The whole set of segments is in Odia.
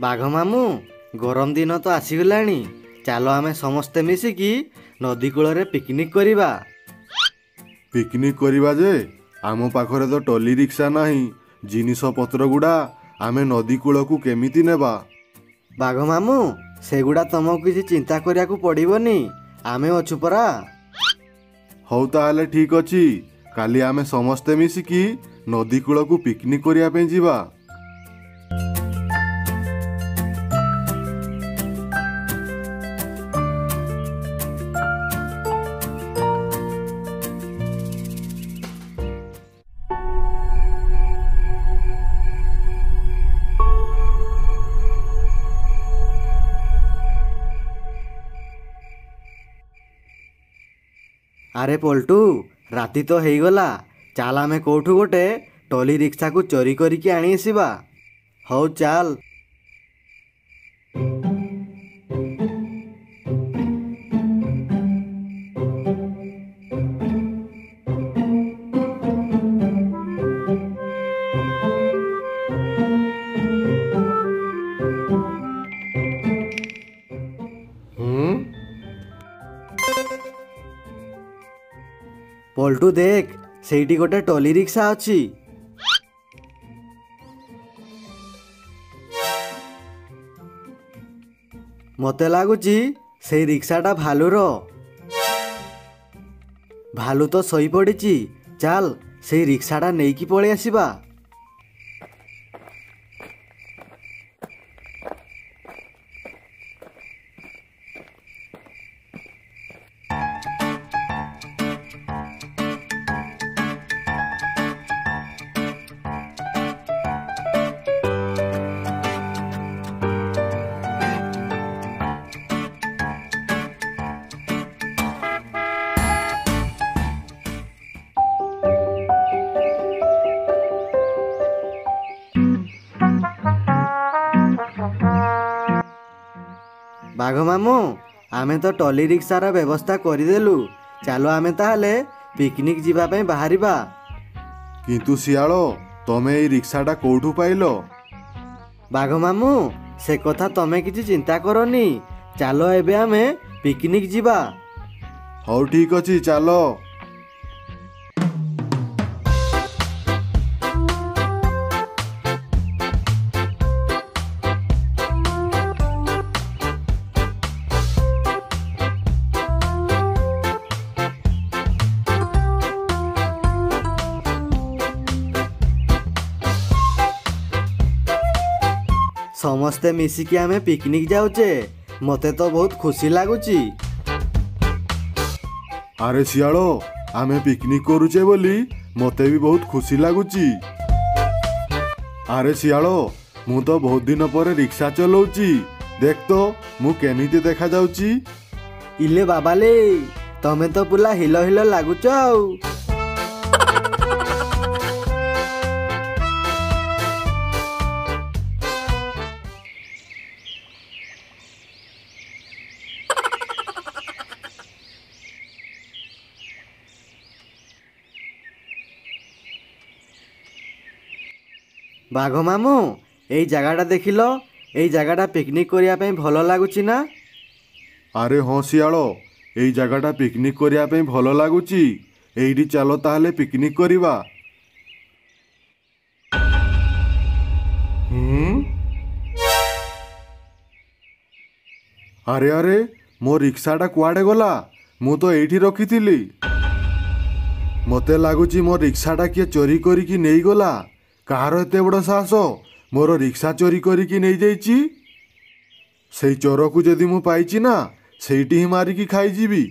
ବାଘ ମାମୁଁ, ଗରମ ଦିନ ତ ଆସିଗଲାଣି। ଚାଲ ଆମେ ସମସ୍ତେ ମିଶିକି ନଦୀ କୂଳରେ ପିକନିକ୍ କରିବା। ପିକନିକ୍ କରିବା ଯେ ଆମ ପାଖରେ ତ ଟଲି ରିକ୍ସା ନାହିଁ। ଜିନିଷପତ୍ର ଗୁଡ଼ା ଆମେ ନଦୀ କୂଳକୁ କେମିତି ନେବା? ବାଘ ମାମୁଁ, ସେଗୁଡ଼ା ତମକୁ କିଛି ଚିନ୍ତା କରିବାକୁ ପଡ଼ିବନି, ଆମେ ଅଛୁ ପରା। ହଉ ତାହେଲେ ଠିକ୍ ଅଛି, କାଲି ଆମେ ସମସ୍ତେ ମିଶିକି ନଦୀ କୂଳକୁ ପିକନିକ୍ କରିବା ପାଇଁ ଯିବା। ଆରେ ପଲ୍ଟୁ, ରାତି ତ ହେଇଗଲା। ଚାଲ ଆମେ କୋଉଠୁ ଗୋଟେ ଟଲି ରିକ୍ସାକୁ ଚୋରି କରିକି ଆଣି ଆସିବା। ହଉ ଚାଲ। ପଲ୍ଟୁ ଦେଖ, ସେଇଠି ଗୋଟେ ଟଲି ରିକ୍ସା ଅଛି। ମତେ ଲାଗୁଛି ସେଇ ରିକ୍ସାଟା ଭାଲୁର। ଭାଲୁ ତ ଶୋଇପଡ଼ିଛି। ଚାଲ ସେଇ ରିକ୍ସାଟା ନେଇକି ପଳେଇ ଆସିବା। ବାଘ ମାମୁଁ, ଆମେ ତ ଟଲି ରିକ୍ସାର ବ୍ୟବସ୍ଥା କରିଦେଲୁ। ଚାଲ ଆମେ ତାହେଲେ ପିକନିକ୍ ଯିବା ପାଇଁ ବାହାରିବା। କିନ୍ତୁ ଶିଆଳ, ତମେ ଏଇ ରିକ୍ସାଟା କୋଉଠୁ ପାଇଲ? ବାଘ ମାମୁଁ, ସେ କଥା ତମେ କିଛି ଚିନ୍ତା କରନି। ଚାଲ ଏବେ ଆମେ ପିକନିକ୍ ଯିବା। ହଉ ଠିକ୍ ଅଛି, ଚାଲ। ସମସ୍ତେ ମିଶିକି ଆମେ ପିକନିକ୍ ଯାଉଛେ। ମତେ ତ ବହୁତ ଖୁସି ଲାଗୁଛି। ଆରେ ଶିଆଳ, ଆମେ ପିକନିକ୍ କରୁଛେ ବୋଲି ମତେ ବି ବହୁତ ଖୁସି ଲାଗୁଛି। ଆରେ ଶିଆଳ, ମୁଁ ତ ବହୁତ ଦିନ ପରେ ରିକ୍ସା ଚଲାଉଛି। ଦେଖ ତ ମୁଁ କେମିତି ଦେଖାଯାଉଛି। ଇଲେ ବାବାଲେ, ତମେ ତ ପୁରା ହିଲ ହିଲ ଲାଗୁଛ ଆଉ। ବାଘ ମାମୁଁ, ଏଇ ଜାଗାଟା ଦେଖିଲ। ଏଇ ଜାଗାଟା ପିକନିକ୍ କରିବା ପାଇଁ ଭଲ ଲାଗୁଛି ନା? ଆରେ ହଁ ଶିଆଳ, ଏଇ ଜାଗାଟା ପିକନିକ୍ କରିବା ପାଇଁ ଭଲ ଲାଗୁଛି। ଏଇଠି ଚାଲ ତାହେଲେ ପିକନିକ୍ କରିବା। ଆରେ ଆରେ, ମୋ ରିକ୍ସାଟା କୁଆଡ଼େ ଗଲା? ମୁଁ ତ ଏଇଠି ରଖିଥିଲି। ମତେ ଲାଗୁଛି ମୋ ରିକ୍ସାଟା କିଏ ଚୋରି କରିକି ନେଇଗଲା। କାହାର ଏତେ ବଡ଼ ସାହସ ମୋର ରିକ୍ସା ଚୋରି କରିକି ନେଇଯାଇଛି? ସେଇ ଚୋରକୁ ଯଦି ମୁଁ ପାଇଛି ନା, ସେଇଠି ହିଁ ମାରିକି ଖାଇଯିବି।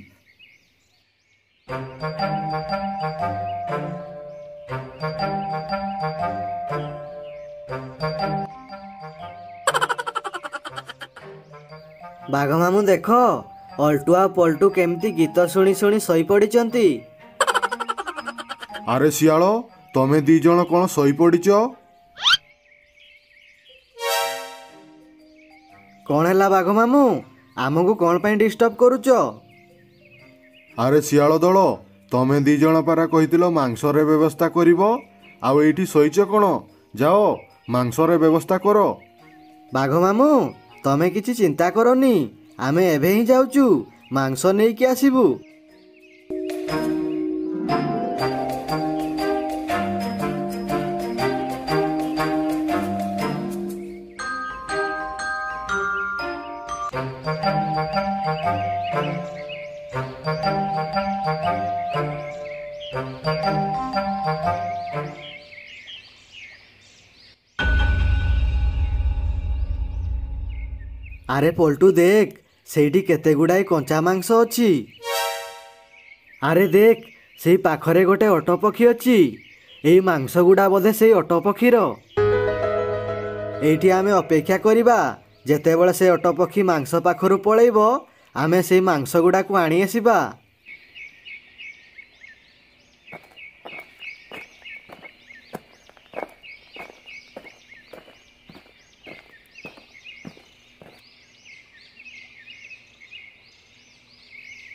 ବାଘ ମାମୁଁ ଦେଖ, ଅଲ୍ଟୁ ଆଉ ପଲ୍ଟୁ କେମିତି ଗୀତ ଶୁଣି ଶୁଣି ଶୋଇପଡ଼ିଛନ୍ତି। ଆରେ ଶିଆଳ, ତମେ ଦି ଜଣ କ'ଣ ଶୋଇପଡ଼ିଛ? କ'ଣ ହେଲା ବାଘ ମାମୁଁ? ଆମକୁ କ'ଣ ପାଇଁ ଡିଷ୍ଟର୍ବ କରୁଛ? ଆରେ ଶିଆଳ ଦଳ, ତମେ ଦି ଜଣ ପାରା କହିଥିଲ ମାଂସର ବ୍ୟବସ୍ଥା କରିବ। ଆଉ ଏଇଠି ଶୋଇଛ କ'ଣ? ଯାଅ ମାଂସର ବ୍ୟବସ୍ଥା କର। ବାଘ ମାମୁଁ ତମେ କିଛି ଚିନ୍ତା କରନି, ଆମେ ଏବେ ହିଁ ଯାଉଛୁ ମାଂସ ନେଇକି ଆସିବୁ। ଆରେ ପଲ୍ଟୁ ଦେଖ, ସେଇଠି କେତେ ଗୁଡ଼ାଏ କଞ୍ଚା ମାଂସ ଅଛି। ଆରେ ଦେଖ, ସେଇ ପାଖରେ ଗୋଟେ ଓଟପକ୍ଷୀ ଅଛି। ଏଇ ମାଂସ ଗୁଡ଼ା ବୋଧେ ସେଇ ଓଟପକ୍ଷୀର। ଏଇଠି ଆମେ ଅପେକ୍ଷା କରିବା, ଯେତେବେଳେ ସେ ଓଟପକ୍ଷୀ ମାଂସ ପାଖରୁ ପଳେଇବ ଆମେ ସେଇ ମାଂସ ଗୁଡ଼ାକୁ ଆଣି ଆସିବା।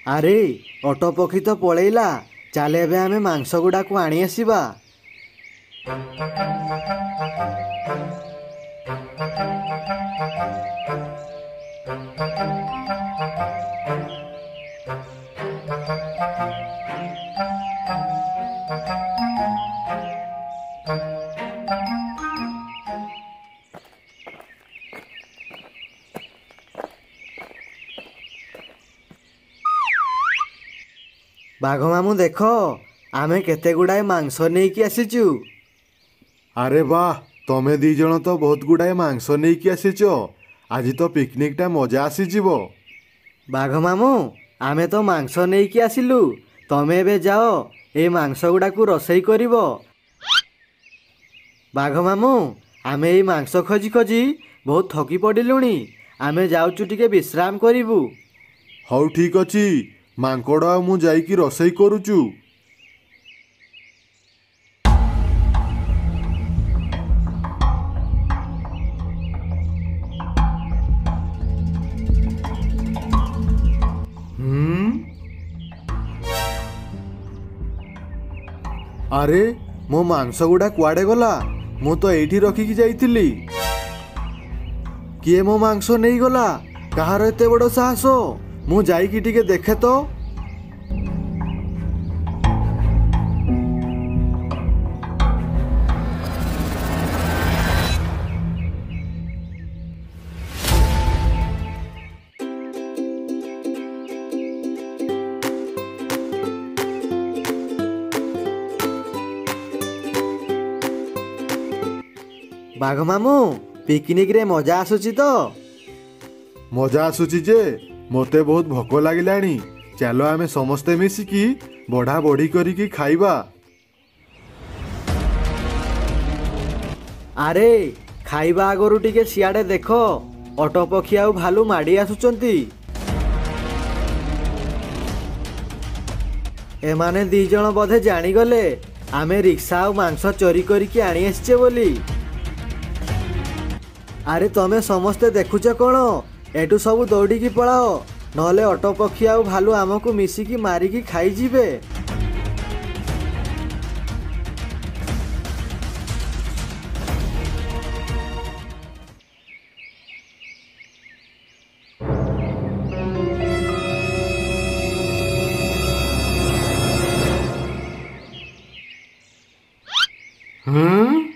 ଆରେ ଓଟପକ୍ଷୀ ତ ପଳେଇଲା, ଚାଲେ ଏବେ ଆମେ ମାଂସ ଗୁଡ଼ାକୁ ଆଣି ଆସିବା। ବାଘ ମାମୁଁ ଦେଖ, ଆମେ କେତେ ଗୁଡ଼ାଏ ମାଂସ ନେଇକି ଆସିଛୁ। ଆରେ ବାଃ, ତମେ ଦି ଜଣ ତ ବହୁତ ଗୁଡ଼ାଏ ମାଂସ ନେଇକି ଆସିଛ। ଆଜି ତ ପିକନିକଟା ମଜା ଆସିଯିବ। ବାଘ ମାମୁଁ ଆମେ ତ ମାଂସ ନେଇକି ଆସିଲୁ, ତମେ ଏବେ ଯାଅ ଏଇ ମାଂସ ଗୁଡ଼ାକୁ ରୋଷେଇ କରିବ। ବାଘ ମାମୁଁ ଆମେ ଏଇ ମାଂସ ଖୋଜି ଖୋଜି ବହୁତ ଥକି ପଡ଼ିଲୁଣି, ଆମେ ଯାଉଛୁ ଟିକେ ବିଶ୍ରାମ କରିବୁ। ହଉ ଠିକ୍ ଅଛି, ମାଙ୍କଡ଼ ଆଉ ମୁଁ ଯାଇକି ରୋଷେଇ କରୁଛୁ। ଆରେ ମୋ ମାଂସ ଗୁଡ଼ା କୁଆଡ଼େ ଗଲା? ମୁଁ ତ ଏଇଠି ରଖିକି ଯାଇଥିଲି। କିଏ ମୋ ମାଂସ ନେଇଗଲା? କାହାର ଏତେ ବଡ଼ ସାହସ? ମୁଁ ଯାଇକି ଟିକେ ଦେଖେ ତ। ବାଘ ମାମୁଁ ପିକନିକରେ ମଜା ଆସୁଛି ତ? ମଜା ଆସୁଛି ଯେ ମୋତେ ବହୁତ ଭୋକ ଲାଗିଲାଣି। ଚାଲ ଆମେ ସମସ୍ତେ ମିଶିକି ବଢ଼ା ବଢ଼ି କରିକି ଖାଇବା। ଆରେ ଖାଇବା ଆଗରୁ ଟିକେ ସିଆଡ଼େ ଦେଖ, ଓଟପକ୍ଷୀ ଆଉ ଭାଲୁ ମାଡ଼ି ଆସୁଛନ୍ତି। ଏମାନେ ଦି ଜଣ ବୋଧେ ଜାଣିଗଲେ ଆମେ ରିକ୍ସା ଆଉ ମାଂସ ଚୋରି କରିକି ଆଣି ଆସିଛେ ବୋଲି। ଆରେ ତମେ ସମସ୍ତେ ଦେଖୁଛ କ'ଣ? ଏଠୁ ସବୁ ଦୌଡ଼ିକି ପଳାଅ, ନହେଲେ ଓଟପକ୍ଷୀ ଆଉ ଭାଲୁ ଆମକୁ ମିଶିକି ମାରିକି ଖାଇଯିବେ। ହୁଁ